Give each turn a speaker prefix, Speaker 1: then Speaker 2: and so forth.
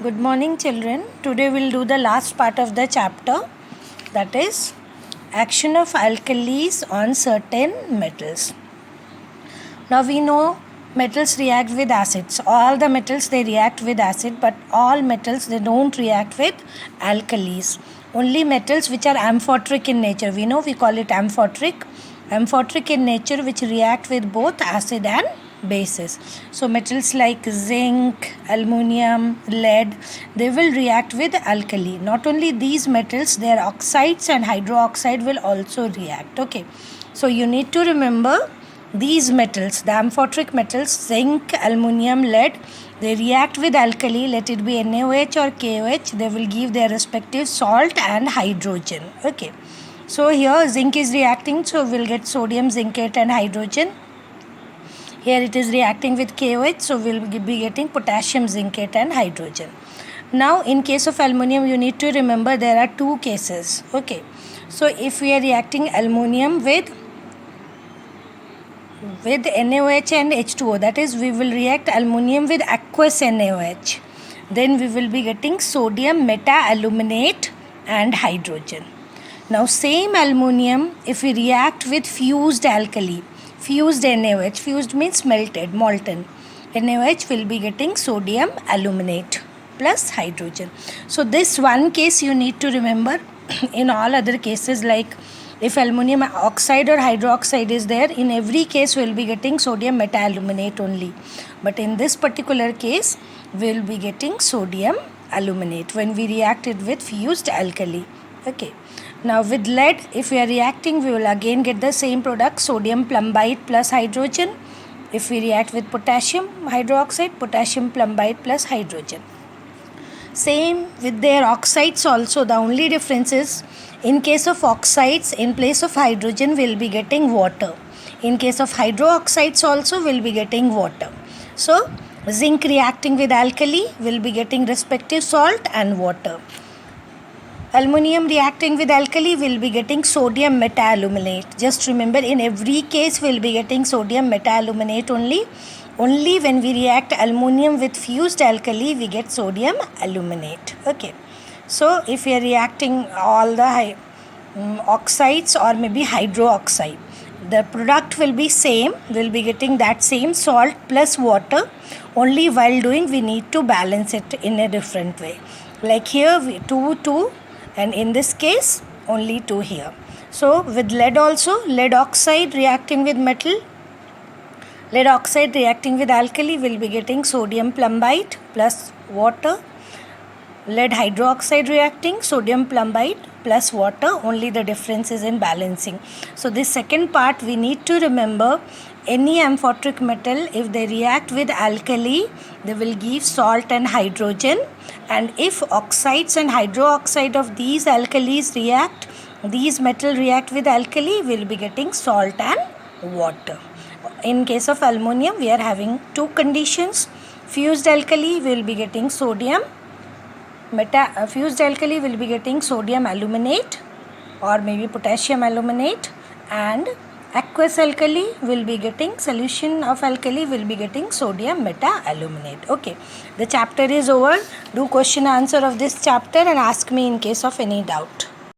Speaker 1: Good morning, children. Today we'll do the last part of the chapter, that is action of alkalis on certain metals. Now we know metals react with acids. All the metals they react with acid, but all metals they don't react with alkalis. Only metals which are amphoteric in nature. We know we call it amphoteric. Amphoteric in nature which react with both acid and bases. So metals like zinc, aluminium, lead, they will react with alkali. Not only these metals, their oxides and hydroxide will also react. Okay. So you need to remember these metals, the amphoteric metals, zinc, aluminium, lead, they react with alkali, let it be NaOH or KOH, they will give their respective salt and hydrogen. Okay. So here zinc is reacting, so we'll get sodium zincate and hydrogen. Here it is reacting with KOH, so we'll be getting potassium zincate and hydrogen. Now in case of aluminium, you need to remember there are two cases. Okay. So if we are reacting aluminium with NaOH and H2O, that is we will react aluminium with aqueous NaOH. Then we will be getting sodium meta-aluminate and hydrogen. Now same aluminium, if we react with fused alkali, fused NaOH, fused means melted, molten, NaOH will be getting sodium aluminate plus hydrogen. So this one case you need to remember. In all other cases, like if aluminium oxide or hydroxide is there, in every case we will be getting sodium meta-aluminate only. But in this particular case, we will be getting sodium aluminate when we react it with fused alkali. Okay. Now with lead, if we are reacting, we will again get the same product, sodium plumbite plus hydrogen. If we react with potassium hydroxide, potassium plumbite plus hydrogen. Same with their oxides also. The only difference is in case of oxides, in place of hydrogen, we will be getting water. In case of hydroxides also, we will be getting water. So zinc reacting with alkali will be getting respective salt and water. Aluminium reacting with alkali will be getting sodium meta-aluminate. Just remember, in every case we will be getting sodium meta-aluminate only. Only when we react aluminium with fused alkali, we get sodium aluminate. Okay. So if we are reacting all the oxides or maybe hydroxide, the product will be same. We will be getting that same salt plus water. Only while doing, we need to balance it in a different way. Like here, 2, and in this case, only 2 here. So with lead also, lead oxide reacting with metal, lead oxide reacting with alkali, will be getting sodium plumbite plus water. Lead hydroxide reacting, sodium plumbite plus water, only the difference is in balancing. So this second part we need to remember, any amphoteric metal, if they react with alkali, they will give salt and hydrogen, and if oxides and hydroxide of these alkalis react, these metal react with alkali, we will be getting salt and water. In case of aluminium, we are having two conditions. Fused alkali will be getting sodium fused alkali will be getting sodium aluminate or maybe potassium aluminate, and aqueous alkali will be getting, solution of alkali will be getting sodium meta-aluminate. Okay, the chapter is over. Do question answer of this chapter and ask me in case of any doubt.